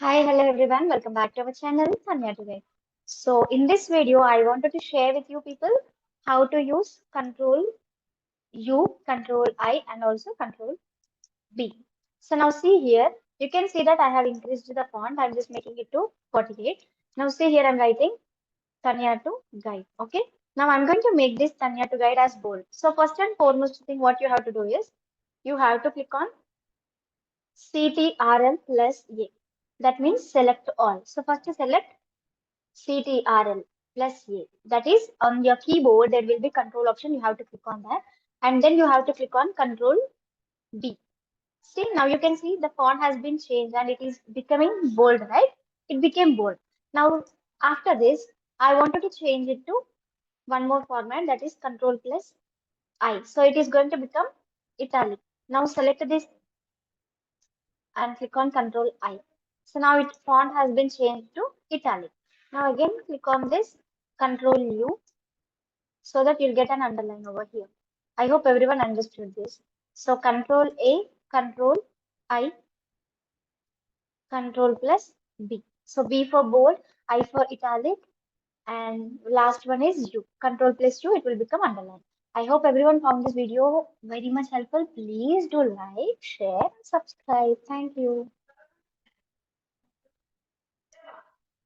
Hi, hello everyone. Welcome back to our channel, Tanya today. So in this video, I wanted to share with you people how to use Control U, Control I, and also Control B. So now see here, you can see that I have increased the font. I'm just making it to 48. Now see here, I'm writing Tanya to guide. Okay. Now I'm going to make this Tanya to guide as bold. So first and foremost thing, what you have to do is you have to click on CTRL plus A. That means select all. So first you select CTRL plus A. That is on your keyboard, there will be control option. You have to click on that. And then you have to click on Control B. See, now you can see the font has been changed and it is becoming bold, right? It became bold. Now, after this, I wanted to change it to one more format, that is Control plus I. So it is going to become italic. Now select this and click on Control I. So now its font has been changed to italic. Now again click on this Control U so that you'll get an underline over here. I hope everyone understood this. So Control A, Control I, Control plus B. So B for bold, I for italic, and last one is U. Control plus U, it will become underline. I hope everyone found this video very much helpful. Please do like, share, and subscribe. Thank you.